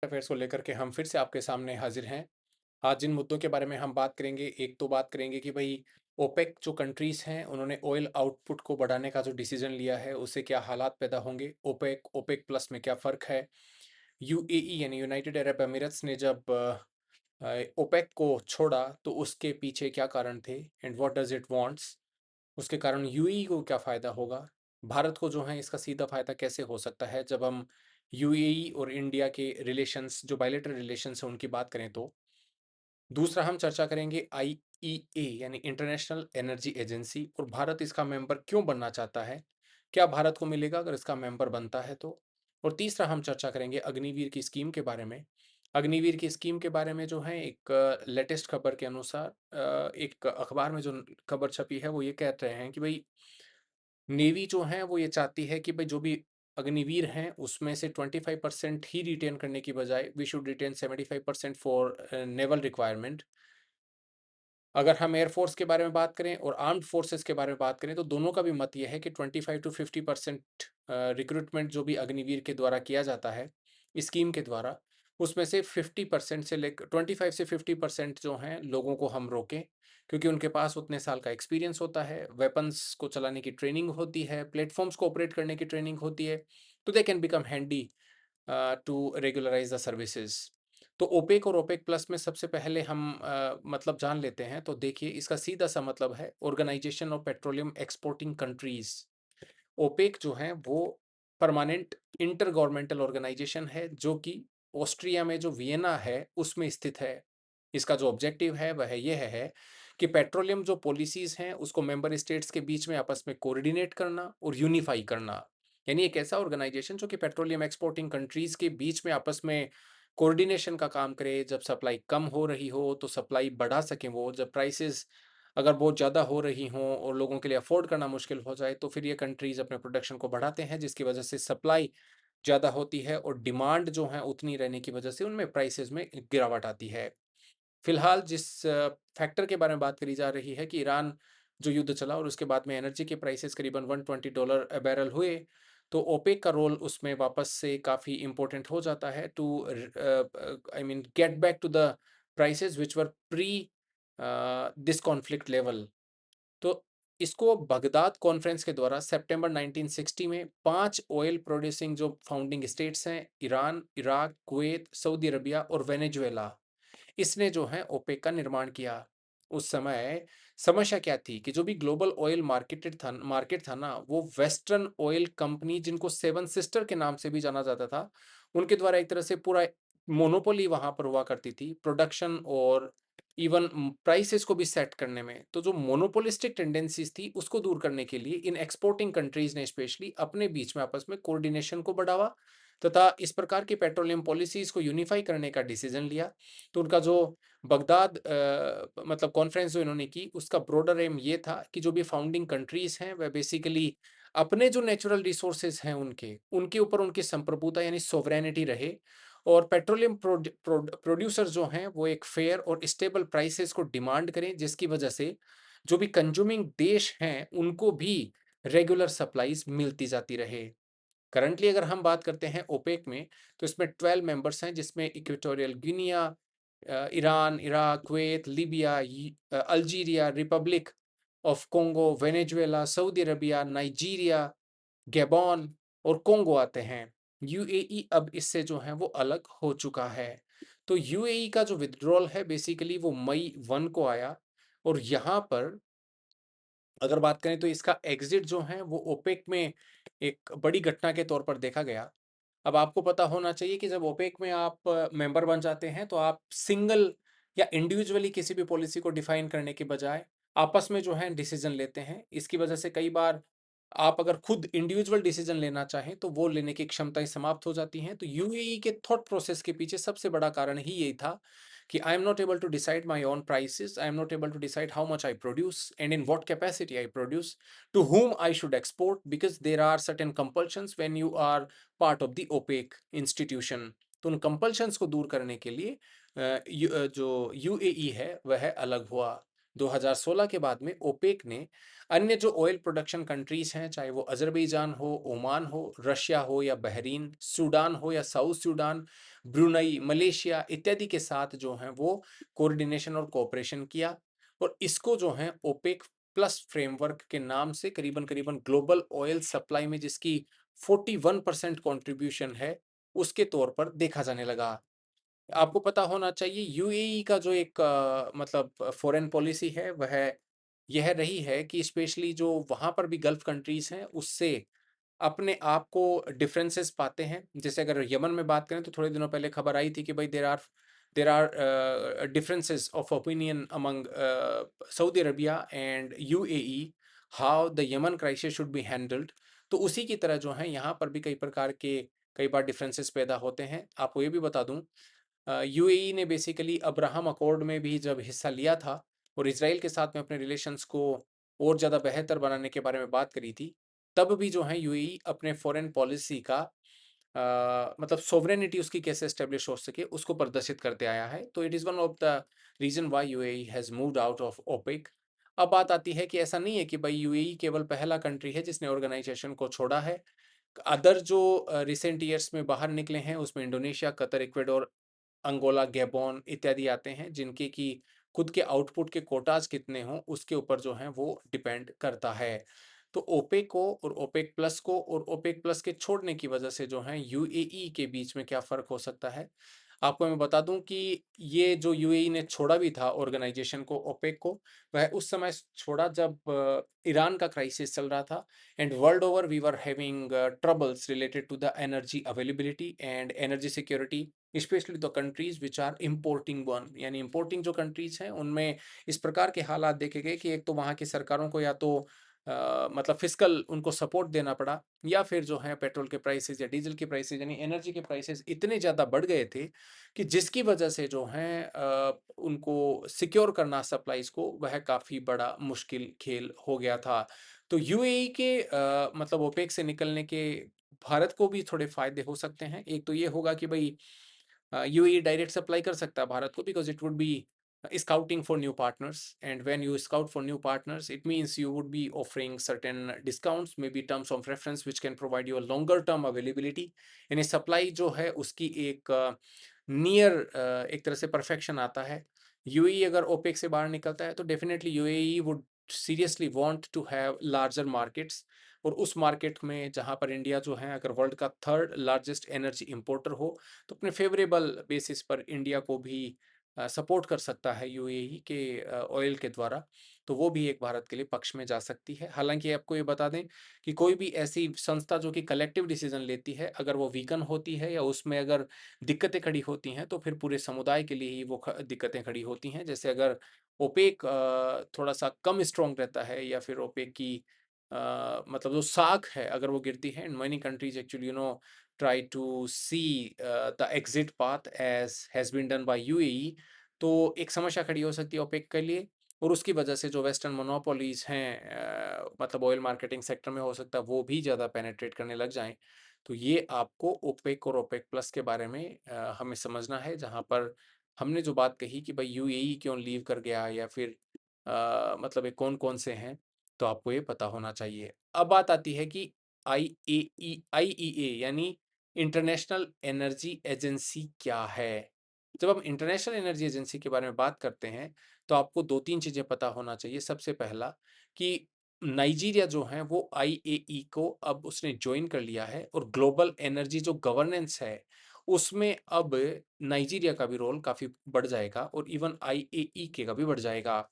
Affairs को लेकर के हम फिर से आपके सामने हाजिर हैं। आज जिन मुद्दों के बारे में हम बात करेंगे, एक तो बात करेंगे कि भई ओपेक जो कंट्रीज़ हैं, उन्होंने ऑयल आउटपुट को बढ़ाने का जो डिसीज़न लिया है, उससे क्या हालात पैदा होंगे? ओपेक, ओपेक प्लस में क्या फ़र्क है? यूएई यानी यूनाइटेड अरब एमिरेट्स ने जब ओपेक को छोड़ा, तो उसके पीछे क्या कारण थे and what does it wants? उसके कारण यूएई को क्या फ़ायदा होगा? भारत को जो है इसका सीधा फ़ायदा कैसे हो सकता है? जब हम यूएई और इंडिया के रिलेशंस जो बायलैटरल रिलेशंस हैं उनकी बात करें तो। दूसरा हम चर्चा करेंगे आईईए यानी इंटरनेशनल एनर्जी एजेंसी और भारत इसका मेंबर क्यों बनना चाहता है? क्या भारत को मिलेगा अगर इसका मेंबर बनता है तो? और तीसरा हम चर्चा करेंगे अग्निवीर की स्कीम के बारे में। अग्निवीर की स्कीम के बारे में जो है एक लेटेस्ट खबर के अनुसार एक अखबार में जो खबर छपी है वो ये कह रहे हैं कि भई नेवी जो है वो ये चाहती है कि भाई जो भी अग्निवीर हैं उसमें से 25% ही रिटेन करने की बजाय we should retain 75% for naval requirement. अगर हम एयरफोर्स के बारे में बात करें और आर्म्ड फोर्सेस के बारे में बात करें तो दोनों का भी मत यह है कि 25 to 50% रिक्रूटमेंट जो भी अग्निवीर के द्वारा किया जाता है स्कीम के द्वारा, उसमें से 50% से लेकर 25 से 50% जो हैं लोगों को हम रोकें, क्योंकि उनके पास उतने साल का एक्सपीरियंस होता है, वेपन्स को चलाने की ट्रेनिंग होती है, प्लेटफॉर्म्स को ऑपरेट करने की ट्रेनिंग होती है, तो they can become handy to regularize the services. तो ओपेक और ओपेक प्लस में सबसे पहले हम मतलब जान लेते हैं। तो देखिए इसका सीधा सा मतलब है organization of petroleum exporting countries. OPEC जो है वो परमानेंट इंटर गवर्नमेंटल ऑर्गेनाइजेशन है जो कि ऑस्ट्रिया में जो वियना है उसमें स्थित है। इसका जो ऑब्जेक्टिव है वह ये है कि पेट्रोलियम जो पॉलिसीज हैं उसको मेंबर स्टेट्स के बीच में आपस में कोऑर्डिनेट करना और यूनिफाई करना। यानी एक ऐसा ऑर्गेनाइजेशन जो कि पेट्रोलियम एक्सपोर्टिंग कंट्रीज के बीच में आपस में कोऑर्डिनेशन का काम करे। जब सप्लाई कम हो रही हो तो सप्लाई बढ़ा सकें वो, जब प्राइसेस अगर बहुत ज़्यादा हो रही हों और लोगों के लिए अफोर्ड करना मुश्किल हो जाए तो फिर ये कंट्रीज़ अपने प्रोडक्शन को बढ़ाते हैं, जिसकी वजह से सप्लाई ज़्यादा होती है और डिमांड जो है उतनी रहने की वजह से उनमें प्राइसेस में गिरावट आती है। फिलहाल जिस फैक्टर के बारे में बात करी जा रही है कि ईरान जो युद्ध चला और उसके बाद में एनर्जी के प्राइसेस करीबन $120 बैरल हुए, तो ओपेक का रोल उसमें वापस से काफ़ी इम्पोर्टेंट हो जाता है to I mean get back to the prices which were pre this conflict level. तो इसको बगदाद कॉन्फ्रेंस के द्वारा सितंबर 1960 में 5 ऑयल प्रोड्यूसिंग जो फाउंडिंग स्टेट्स हैं Iran, Iraq, Kuwait, Saudi Arabia और वेनेजुएला, इसने जो है ओपेक का निर्माण किया। उस समय समस्या क्या थी कि जो भी ग्लोबल ऑयल मार्केट था ना, वो वेस्टर्न ऑयल कंपनी जिनको सेवन सिस्टर के नाम से भी जाना जाता था, उनके द्वारा एक तरह से पूरा मोनोपोली वहाँ पर हुआ करती थी, प्रोडक्शन और इवन प्राइसेस को भी सेट करने में। तो जो मोनोपोलिस्टिक टेंडेंसीज़ थी, उसको दूर करने के लिए इन एक्सपोर्टिंग कंट्रीज़ ने स्पेशली अपने बीच में आपस में कोऑर्डिनेशन को बढ़ावा तथा इस प्रकार की पेट्रोलियम पॉलिसीज़ को यूनिफाई करने का डिसीजन लिया। तो उनका जो बगदाद मतलब कॉन्फ्रेंस जो इन्होंने की, उसका ब्रॉडर एम ये था कि जो भी फाउंडिंग कंट्रीज़ हैं, वह बेसिकली अपने जो नेचुरल रिसोर्सेज़ हैं उनके ऊपर उनकी संप्रभुता यानी सोवरेनिटी रहे और पेट्रोलियम प्रोड्यूसर जो हैं, वो एक फेयर और स्टेबल प्राइसेज़ को डिमांड करें, जिसकी वजह से जो भी कंज्यूमिंग देश हैं, उनको भी रेगुलर सप्लाईज़ मिलती जाती रहे। करंटली अगर हम बात करते हैं ओपेक में, तो इसमें 12 मेंबर्स हैं जिसमें equatorial Guinea, Iran, Iraq, Kuwait, Libya, Algeria, Republic of Congo, Venezuela, Saudi Arabia, Nigeria, Gabon और कोंगो आते हैं। यूएई अब इससे जो है वो अलग हो चुका है। तो यूएई का जो विथड्रॉल है बेसिकली वो मई 1 को आया और यहाँ पर अगर बात करें तो इसका एग्जिट जो है वो ओपेक में एक बड़ी घटना के तौर पर देखा गया। अब आपको पता होना चाहिए कि जब ओपेक में आप मेंबर बन जाते हैं तो आप सिंगल या इंडिविजुअली किसी भी पॉलिसी को डिफाइन करने के बजाय आपस में जो है डिसीजन लेते हैं। इसकी वजह से कई बार आप अगर खुद इंडिविजुअल डिसीजन लेना चाहें तो वो लेने की क्षमताएं समाप्त हो जाती हैं। तो यूएई के थॉट प्रोसेस के पीछे सबसे बड़ा कारण ही यही था कि I am not able to decide my own prices, I am not able to decide how much I produce and in what capacity I produce, to whom I should export, because there are certain compulsions when you are part of the OPEC institution। तो उन compulsions को दूर करने के लिए जो UAE है वह अलग हुआ। 2016 के बाद में ओपेक ने अन्य जो ऑयल प्रोडक्शन कंट्रीज हैं, चाहे वो अजरबैजान हो, ओमान हो, रशिया हो या बहरीन, सूडान हो या साउथ सूडान, ब्रुनई, मलेशिया इत्यादि के साथ जो हैं वो कोऑर्डिनेशन और कोऑपरेशन किया और इसको जो है ओपेक प्लस फ्रेमवर्क के नाम से करीबन-करीबन ग्लोबल ऑयल सप्लाई में जिसकी 41% कंट्रीब्यूशन है, उसके तौर पर देखा जाने लगा। आपको पता होना चाहिए यूएई का जो एक मतलब फॉरेन पॉलिसी है वह यह रही है कि स्पेशली जो वहाँ पर भी गल्फ कंट्रीज़ हैं उससे अपने आप को डिफरेंसेस पाते हैं। जैसे अगर यमन में बात करें तो थोड़े दिनों पहले खबर आई थी कि भाई there are differences of opinion among Saudi Arabia and UAE how the Yemen crisis should be handled. तो उसी की तरह जो है यहाँ पर भी कई प्रकार के कई बार डिफरेंसेस पैदा होते हैं। आपको ये भी बता दूँ यूएई ने बेसिकली अब्राहम अकॉर्ड में भी जब हिस्सा लिया था और इज़राइल के साथ में अपने रिलेशंस को और ज़्यादा बेहतर बनाने के बारे में बात करी थी, तब भी जो है यूएई अपने फॉरेन पॉलिसी का मतलब सोवरेनिटी उसकी कैसे एस्टेब्लिश हो सके उसको प्रदर्शित करते आया है। तो it is one of the reason why UAE has moved out of OPEC. अब बात आती है कि ऐसा नहीं है कि भाई यूएई केवल पहला कंट्री है जिसने ऑर्गेनाइजेशन को छोड़ा है। अदर जो रिसेंट ईयर्स में बाहर निकले हैं उसमें Indonesia, Qatar, Ecuador, Angola, Gabon इत्यादि आते हैं जिनके कि खुद के आउटपुट के कोटाज कितने हों उसके ऊपर जो है वो डिपेंड करता है। तो ओपेक को और ओपेक प्लस को और ओपेक प्लस के छोड़ने की वजह से जो है यूएई के बीच में क्या फ़र्क हो सकता है? आपको मैं बता दूं कि ये जो यूएई ने छोड़ा भी था ऑर्गेनाइजेशन को ओपेक को, वह उस समय छोड़ा जब ईरान का क्राइसिस चल रहा था and world over we were having troubles related to the energy availability and energy security specially the countries which are importing one, यानी इम्पोर्टिंग जो कंट्रीज हैं उनमें इस प्रकार के हालात देखे गए कि एक तो वहाँ की सरकारों को या तो मतलब फिजिकल उनको सपोर्ट देना पड़ा या फिर जो है पेट्रोल के प्राइसेस या डीजल के प्राइसेस यानी एनर्जी के प्राइसेस इतने ज़्यादा बढ़ गए थे कि जिसकी वजह से जो है उनको सिक्योर करना सप्लाईज को वह काफ़ी बड़ा मुश्किल खेल हो गया था। तो यूएई के मतलब ओपेक से निकलने के भारत को भी थोड़े फायदे हो सकते हैं। एक तो ये होगा कि भाई यूएई डायरेक्ट सप्लाई कर सकता है भारत को because it would be scouting for new partners, and when you scout for new partners it means you would be offering certain discounts, maybe terms of reference which can provide you a longer term availability, यानी supply जो है उसकी एक near एक तरह से perfection आता है। यूएई अगर ओपेक से बाहर निकलता है तो definitely UAE would seriously want to have larger markets और उस मार्केट में जहां पर इंडिया जो है अगर वर्ल्ड का थर्ड लार्जेस्ट एनर्जी इंपोर्टर हो तो अपने फेवरेबल बेसिस पर इंडिया को भी सपोर्ट कर सकता है यूएई के ऑयल के द्वारा, तो वो भी एक भारत के लिए पक्ष में जा सकती है। हालाँकि आपको ये बता दें कि कोई भी ऐसी संस्था जो कि कलेक्टिव डिसीज़न लेती है, अगर वो वीकन होती है या उसमें अगर दिक्कतें खड़ी होती हैं, तो फिर पूरे समुदाय के लिए ही वो ख दिक्कतें खड़ी होती हैं। जैसे अगर ओपेक थोड़ा-सा कम स्ट्रॉन्ग रहता है या फिर ओपेक की मतलब जो साख है अगर वो गिरती है and many countries actually try to see the exit path as has been done by UAE, तो एक समस्या खड़ी हो सकती है ओपेक के लिए और उसकी वजह से जो वेस्टर्न मोनोपोलीज हैं मतलब ऑयल मार्केटिंग सेक्टर में हो सकता है वो भी ज़्यादा पेनिट्रेट करने लग जाएं। तो ये आपको ओपेक और ओपेक प्लस के बारे में हमें समझना है, जहाँ पर हमने जो बात कही कि भाई यूएई क्यों लीव कर गया या फिर मतलब ये कौन कौन से हैं, तो आपको ये पता होना चाहिए। अब बात आती है कि आईईए यानी इंटरनेशनल एनर्जी एजेंसी क्या है? जब हम इंटरनेशनल एनर्जी एजेंसी के बारे में बात करते हैं, तो आपको 2-3 चीज़ें पता होना चाहिए। सबसे पहला कि नाइजीरिया जो है वो आईएई को अब उसने जॉइन कर लिया है और ग्लोबल एनर्जी जो गवर्नेंस है, उसमें अब नाइजीरिया का भी रोल काफ़ी बढ़ जाएगा और इवन आईएई के का भी बढ़ जाएगा।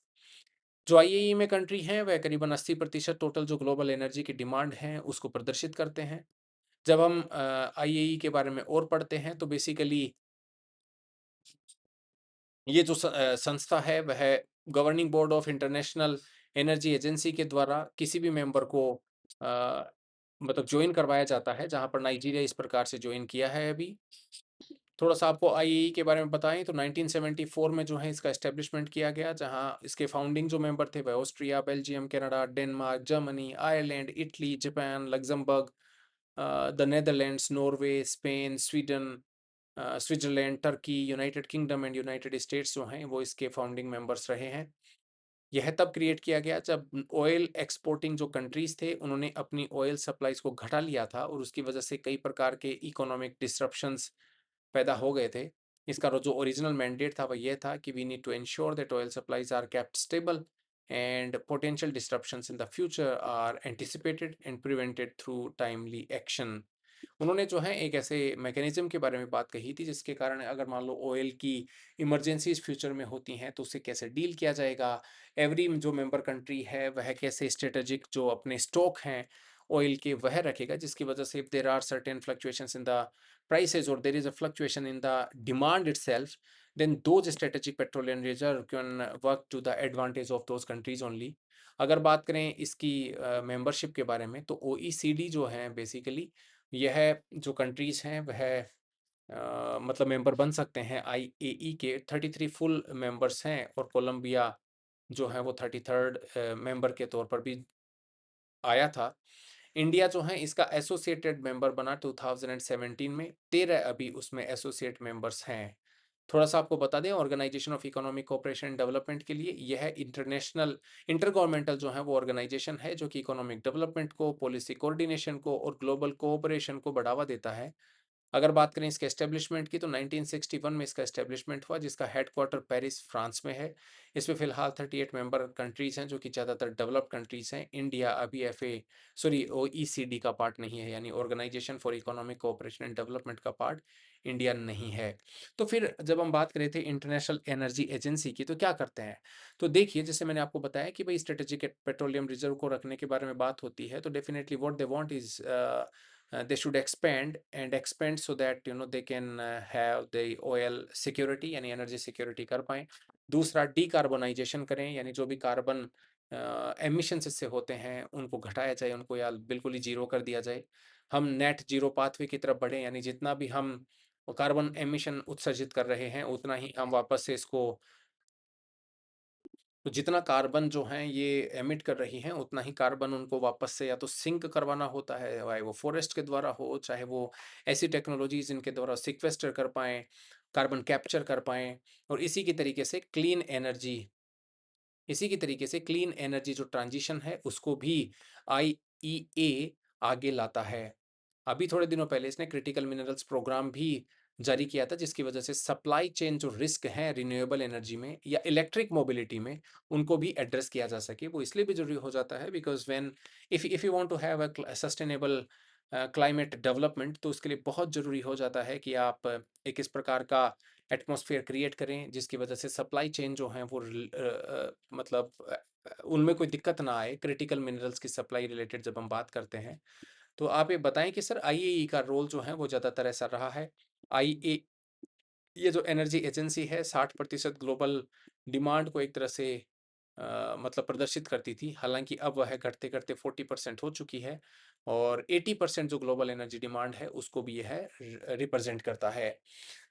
जो आईएई में कंट्री हैं, वह करीबन 80% टोटल जो ग्लोबल एनर्जी की डिमांड है, उसको प्रदर्शित करते हैं। जब हम आईएई के बारे में और पढ़ते हैं तो बेसिकली ये जो संस्था है वह governing board of international energy agency के द्वारा किसी भी मेंबर को मतलब ज्वाइन करवाया जाता है, जहाँ पर नाइजीरिया इस प्रकार से ज्वाइन किया है अभी। थोड़ा-सा आपको आईएई के बारे में बताएँ तो 1974 में जो है इसका एस्टेब्लिशमेंट किया गया, जहाँ इसके फाउंडिंग जो मेंबर थे वह Austria, Belgium, Canada, Denmark, Germany, Ireland, Italy, Japan, Luxembourg, the Netherlands, Norway, Spain, Sweden, Switzerland, Turkey, United kingdom and United states जो हैं वो इसके फाउंडिंग मेंबर्स रहे हैं। यह तब क्रिएट किया गया जब ऑयल एक्सपोर्टिंग जो कंट्रीज़ थे उन्होंने अपनी ऑयल सप्लाईज़ को घटा लिया था और उसकी वजह से कई प्रकार के इकोनॉमिक डिसरप्शंस पैदा हो गए थे। इसका जो ओरिजिनल मैंडेट था वो ये था कि we need to ensure that oil supplies are kept stable and potential disruptions in the future are anticipated and prevented through timely action. उन्होंने जो है एक ऐसे मैकेनिज्म के बारे में बात कही थी जिसके कारण अगर मान लो ऑयल की इमरजेंसीज फ्यूचर में होती हैं तो उससे कैसे डील किया जाएगा। एवरी जो मेंबर कंट्री है वह कैसे स्ट्रेटेजिक जो अपने स्टॉक हैं ऑयल के वह रखेगा, जिसकी वजह से if there are certain fluctuations in the prices or there is a fluctuation in the demand itself, then those strategic petroleum reserve can work to the advantage of those countries only। अगर बात करें इसकी membership के बारे में तो OECD जो है बेसिकली यह जो कंट्रीज हैं वह मतलब मेंबर बन सकते हैं IAE के। 33 फुल मेंबर्स हैं और कोलंबिया जो है वो 33rd मेंबर के तौर पर भी आया था। इंडिया जो है इसका एसोसिएटेड मेंबर बना 2017 में। 13 अभी उसमें एसोसिएट मेंबर्स हैं। थोड़ा सा आपको बता दें, organization of economic cooperation and development के लिए यह इंटरनेशनल इंटर गवर्नमेंटल जो है वो ऑर्गेनाइजेशन है जो कि इकोनॉमिक डेवलपमेंट को, पॉलिसी कोऑर्डिनेशन को और ग्लोबल कोऑपरेशन को बढ़ावा देता है। अगर बात करें इसके एस्टेब्लिशमेंट की तो 1961 में इसका एस्टेब्लिशमेंट हुआ, जिसका हेडक्वार्टर पेरिस फ्रांस में है। इसमें फिलहाल 38 मेंबर कंट्रीज हैं जो कि ज़्यादातर डेवलप्ड कंट्रीज हैं। इंडिया अभी OECD का पार्ट नहीं है, यानी organization for economic cooperation and development का पार्ट इंडिया नहीं है। तो फिर जब हम बात कर रहे थे इंटरनेशनल एनर्जी एजेंसी की तो क्या करते हैं? तो देखिए, जैसे मैंने आपको बताया कि भाई स्ट्रेटेजिक पेट्रोलियम रिजर्व को रखने के बारे में बात होती है तो definitely what they want is they should expand so that they can have the oil security यानी एनर्जी सिक्योरिटी कर पाएँ। दूसरा डीकार्बोनाइजेशन करें, यानी जो भी कार्बन एमिशंस इससे होते हैं उनको घटाया जाए, उनको या बिल्कुल ही जीरो कर दिया जाए। हम नेट जीरो पाथवे की तरफ बढ़ें, यानी जितना भी हम कार्बन एमिशन उत्सर्जित कर रहे हैं उतना ही हम वापस से इसको, तो जितना कार्बन जो हैं ये एमिट कर रही हैं उतना ही कार्बन उनको वापस से या तो सिंक करवाना होता है, चाहे वो फॉरेस्ट के द्वारा हो, चाहे वो ऐसी टेक्नोलॉजीज इनके द्वारा सिक्वेस्टर कर पाएँ, कार्बन कैप्चर कर पाएँ। और इसी की तरीके से क्लीन एनर्जी जो ट्रांजिशन है उसको भी IEA आगे लाता है। अभी थोड़े दिनों पहले इसने क्रिटिकल मिनरल्स प्रोग्राम भी जारी किया था, जिसकी वजह से सप्लाई चेन जो रिस्क हैं रिन्यूएबल एनर्जी में या इलेक्ट्रिक मोबिलिटी में उनको भी एड्रेस किया जा सके। वो इसलिए भी ज़रूरी हो जाता है because when if you want to have sustainable climate development, तो उसके लिए बहुत ज़रूरी हो जाता है कि आप एक इस प्रकार का एटमॉस्फेयर क्रिएट करें जिसकी वजह से सप्लाई चेन जो हैं वो मतलब उनमें कोई दिक्कत ना आए। क्रिटिकल मिनरल्स की सप्लाई रिलेटेड जब हम बात करते हैं तो आप ये बताएं कि सर IAE का रोल जो है वो ज़्यादातर ऐसा रहा है। आईए ये जो एनर्जी एजेंसी है 60% ग्लोबल डिमांड को एक तरह से मतलब प्रदर्शित करती थी, हालांकि अब वह घटते घटते 40% हो चुकी है और 80% जो ग्लोबल एनर्जी डिमांड है उसको भी यह रिप्रेजेंट करता है।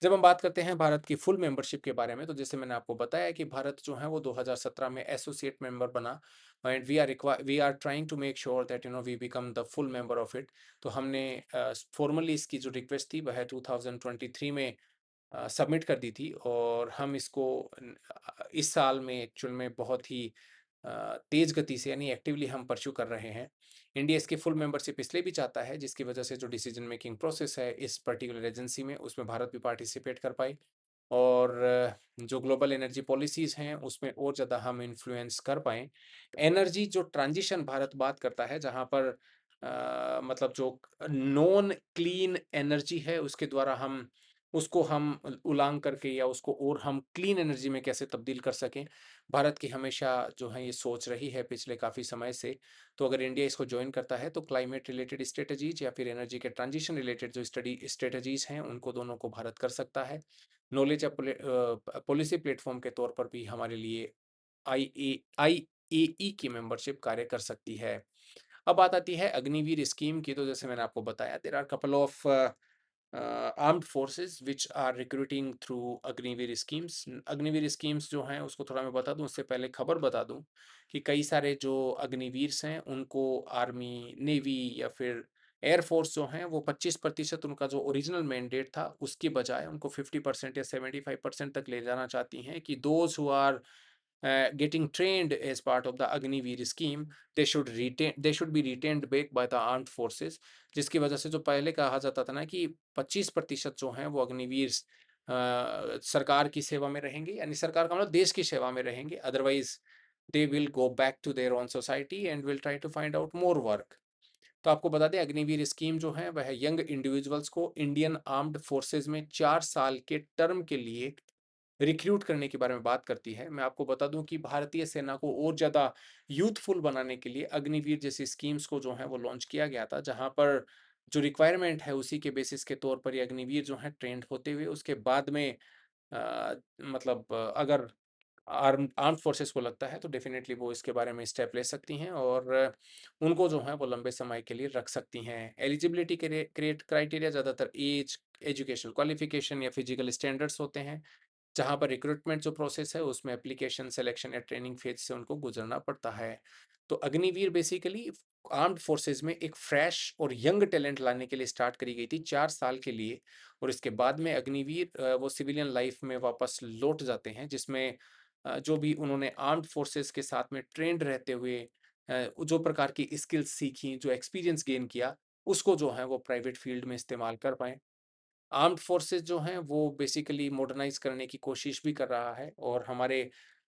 जब हम बात करते हैं भारत की फुल मेंबरशिप के बारे में तो जैसे मैंने आपको बताया कि भारत जो है वो 2017 में एसोसिएट मेंबर बना and we are trying to make sure that we become the full member of it. तो हमने फॉर्मली इसकी जो रिक्वेस्ट थी वह 2023 में सबमिट कर दी थी और हम इसको इस साल में एक्चुअल में बहुत ही तेज़ गति से यानी एक्टिवली हम परस्यू कर रहे हैं। इंडिया इसकी फुल मेंबरशिप इसलिए भी चाहता है जिसकी वजह से जो डिसीजन मेकिंग प्रोसेस है इस पर्टिकुलर एजेंसी में उसमें भारत भी पार्टिसिपेट कर पाए और जो ग्लोबल एनर्जी पॉलिसीज़ हैं उसमें और ज़्यादा हम इन्फ्लुएंस कर पाएँ। एनर्जी जो ट्रांजिशन भारत बात करता है जहाँ पर मतलब जो नॉन क्लीन एनर्जी है उसके द्वारा हम उसको हम उलांघ करके या उसको और हम क्लीन एनर्जी में कैसे तब्दील कर सकें, भारत की हमेशा जो है ये सोच रही है पिछले काफ़ी समय से। तो अगर इंडिया इसको जॉइन करता है तो क्लाइमेट रिलेटेड स्ट्रेटजीज या फिर एनर्जी के ट्रांजिशन रिलेटेड जो स्ट्रेटजीज हैं उनको दोनों को भारत कर सकता है। नॉलेज या पॉलिसी प्लेटफॉर्म के तौर पर भी हमारे लिए IAE की मेंबरशिप कार्य कर सकती है। अब बात आती है अग्निवीर स्कीम की, तो जैसे मैंने आपको बताया there are couple of armed forces which are recruiting through Agniveer schemes. Agniveer schemes जो हैं उसको थोड़ा मैं बता दूं, उससे पहले खबर बता दूं कि कई सारे जो अग्निवीर्स हैं उनको आर्मी, नेवी या फिर एयरफोर्स जो हैं वो 25% उनका जो ओरिजिनल मैंडेट था उसकी बजाय उनको 50% या 75% तक ले जाना चाहती हैं कि those who are getting trained as part of the Agniveer scheme, they should be retained back by the armed forces, जिसकी वजह से जो पहले कहा जाता था ना कि 25% जो हैं वो अग्निवीर सरकार की सेवा में रहेंगे, यानी सरकार का मतलब देश की सेवा में रहेंगे, otherwise they will go back to their own society and will try to find out more work. तो आपको बता दें अग्निवीर स्कीम जो है वह यंग इंडिविजुअल्स को इंडियन आर्म्ड फोर्सेज में 4 साल के टर्म के लिए रिक्रूट करने के बारे में बात करती है। मैं आपको बता दूं कि भारतीय सेना को और ज़्यादा यूथफुल बनाने के लिए अग्निवीर जैसी स्कीम्स को जो है वो लॉन्च किया गया था, जहां पर जो रिक्वायरमेंट है उसी के बेसिस के तौर पर ये अग्निवीर जो है ट्रेंड होते हुए उसके बाद में मतलब अगर आर्म्ड फोर्सेस को लगता है तो डेफिनेटली वो इसके बारे में स्टेप ले सकती हैं और उनको जो है वो लंबे समय के लिए रख सकती हैं। एलिजिबिलिटी क्रिएट क्राइटेरिया ज़्यादातर एज, एजुकेशनल क्वालिफिकेशन या फिजिकल स्टैंडर्ड्स होते हैं, जहाँ पर रिक्रूटमेंट जो प्रोसेस है उसमें एप्लीकेशन, सिलेक्शन या ट्रेनिंग फेज से उनको गुजरना पड़ता है। तो अग्निवीर बेसिकली आर्म्ड फोर्सेस में एक फ्रेश और यंग टैलेंट लाने के लिए स्टार्ट करी गई थी 4 साल के लिए, और इसके बाद में अग्निवीर वो सिविलियन लाइफ में वापस लौट जाते हैं, जिसमें जो भी उन्होंने आर्म्ड फोर्सेस के साथ में ट्रेंड रहते हुए जो प्रकार की स्किल्स सीखी, जो एक्सपीरियंस गेन किया, उसको जो है वो प्राइवेट फील्ड में इस्तेमाल कर पाएँ। आर्म्ड फोर्सेस जो हैं वो बेसिकली मॉडर्नाइज़ करने की कोशिश भी कर रहा है, और हमारे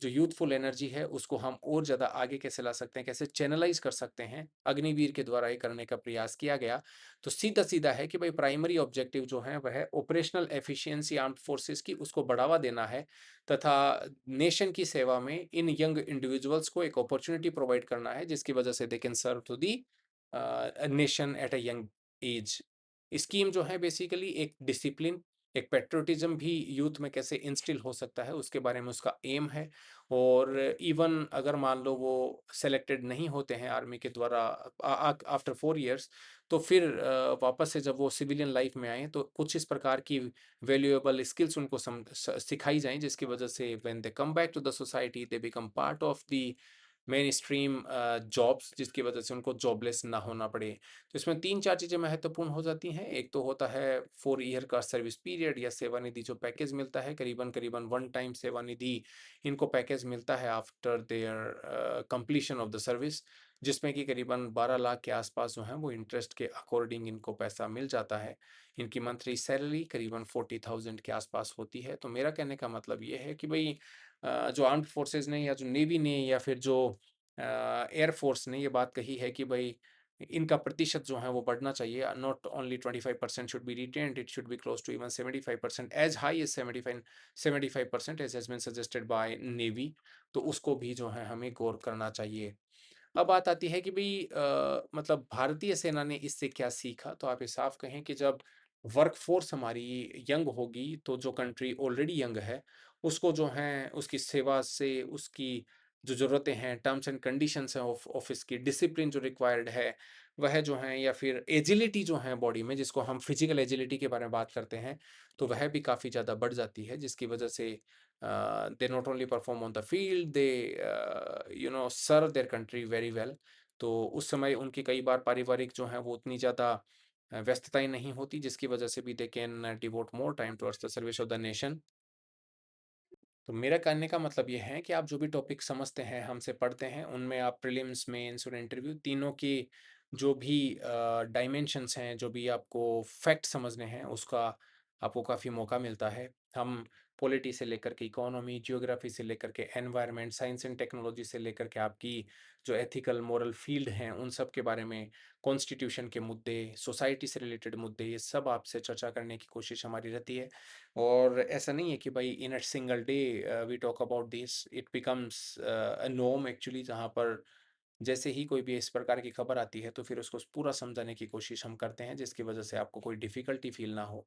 जो यूथफुल एनर्जी है उसको हम और ज़्यादा आगे कैसे ला सकते हैं, कैसे चैनलाइज़ कर सकते हैं, अग्निवीर के द्वारा ये करने का प्रयास किया गया। तो सीधा-सीधा है कि भाई प्राइमरी ऑब्जेक्टिव जो है वह ऑपरेशनल एफिशिएंसी आर्म्ड फोर्सेस की उसको बढ़ावा देना है, तथा नेशन की सेवा में इन यंग इंडिविजुअल्स को एक अपॉर्च्युनिटी प्रोवाइड करना है, जिसकी वजह से they can serve to the nation at a young age. Scheme जो है बेसिकली एक डिसिप्लिन, एक पैट्रियोटिज्म भी यूथ में कैसे इंस्टिल हो सकता है उसके बारे में उसका एम है। और इवन अगर मान लो वो सेलेक्टेड नहीं होते हैं आर्मी के द्वारा आफ्टर 4 इयर्स, तो फिर वापस से जब वो सिविलियन लाइफ में आए तो कुछ इस प्रकार की वैल्यूएबल स्किल्स उनको सिखाई जाएं, जिसकी वजह से when they come back to the society they become part of the mainstream jobs, जिसकी वजह से उनको जॉबलेस ना होना पड़े। तो इसमें 3-4 चीज़ें महत्वपूर्ण हो जाती हैं। एक तो होता है 4 ईयर का सर्विस पीरियड या सेवानिधि जो पैकेज मिलता है, करीबन-करीबन वन टाइम सेवानिधि इनको पैकेज मिलता है after their completion of the service, जिसमें कि करीबन 12 लाख के आसपास जो हैं वो इंटरेस्ट के अकॉर्डिंग इनको पैसा मिल जाता है। इनकी मंथली सैलरी करीबन 40,000 के आसपास होती है। तो मेरा कहने का मतलब ये है कि भई जो आर्म्ड फोर्सेस ने या जो नेवी ने या फिर जो एयर फोर्स ने ये बात कही है कि भई इनका प्रतिशत जो है वो बढ़ना चाहिए। Not only 25% should be retained, it should be close to even 75%, as high as 75% as has been suggested by navy. तो उसको भी जो है हमें गौर करना चाहिए। अब बात आती है कि भई मतलब भारतीय सेना ने इससे क्या सीखा? तो आप ये साफ कहें कि जब वर्कफ़ोर्स हमारी यंग होगी, तो जो कंट्री ऑलरेडी यंग है, उसको जो है उसकी सेवा से उसकी जो ज़रूरतें हैं, टर्म्स एंड कंडीशंस हैं ऑफ़िस की, डिसिप्लिन जो रिक्वायर्ड है, वह जो हैं, या फिर एजिलिटी जो है बॉडी में, जिसको हम फिज़िकल एजिलिटी के बारे में बात करते हैं, तो वह भी काफ़ी ज़्यादा बढ़ जाती है, जिसकी वजह से they not only perform on the field, they serve their country very well. तो उस समय उनकी कई बार पारिवारिक जो है वो उतनी ज़्यादा व्यस्तताएँ नहीं होती, जिसकी वजह से भी they can devote more time towards the service of the nation. तो मेरा कहने का मतलब ये है कि आप जो भी टॉपिक समझते हैं, हमसे पढ़ते हैं, उनमें आप प्रीलिम्स, मेंस और इंटरव्यू तीनों की जो भी डायमेंशंस हैं, जो भी आपको फैक्ट समझने हैं, उसका आपको काफ़ी मौका मिलता है। हम पॉलिटी से लेकर के इकोनॉमी, ज्योग्राफी से लेकर के एनवायरनमेंट, साइंस एंड टेक्नोलॉजी से लेकर के आपकी जो एथिकल, मोरल फील्ड हैं, उन सब के बारे में, कॉन्स्टिट्यूशन के मुद्दे, सोसाइटी से रिलेटेड मुद्दे, ये सब आपसे चर्चा करने की कोशिश हमारी रहती है। और ऐसा नहीं है कि भाई in a single day we talk about this, it becomes a norm actually, जहाँ पर जैसे ही कोई भी इस प्रकार की खबर आती है तो फिर उसको पूरा समझाने की कोशिश हम करते हैं, जिसकी वजह से आपको कोई डिफ़िकल्टी फ़ील ना हो।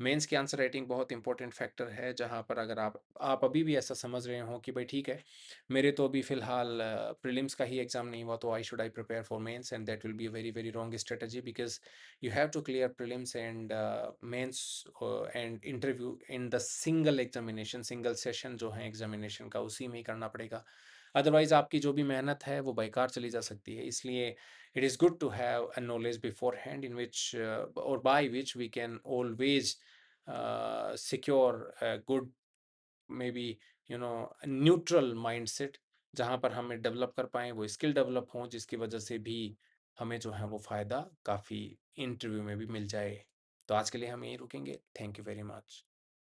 मेंस की आंसर राइटिंग बहुत इंपॉर्टेंट फैक्टर है, जहाँ पर अगर आप अभी भी ऐसा समझ रहे हो कि भाई ठीक है, मेरे तो अभी फ़िलहाल प्रीलिम्स का ही एग्ज़ाम नहीं हुआ, तो I prepare for mains, and that will be a very very wrong strategy, because you have to clear prelims and mains and interview in the single examination, single session जो है examination का उसी में ही करना पड़ेगा। अदरवाइज आपकी जो भी मेहनत है वो बेकार चली जा सकती है। इसलिए it is good to have a knowledge beforehand in which और by which we can always secure good maybe neutral mindset, जहाँ पर हमें डेवलप कर पाएँ, वो स्किल डेवलप हों, जिसकी वजह से भी हमें जो है वो फ़ायदा काफ़ी इंटरव्यू में भी मिल जाए। तो आज के लिए हम यहीं रुकेंगे। Thank you very much.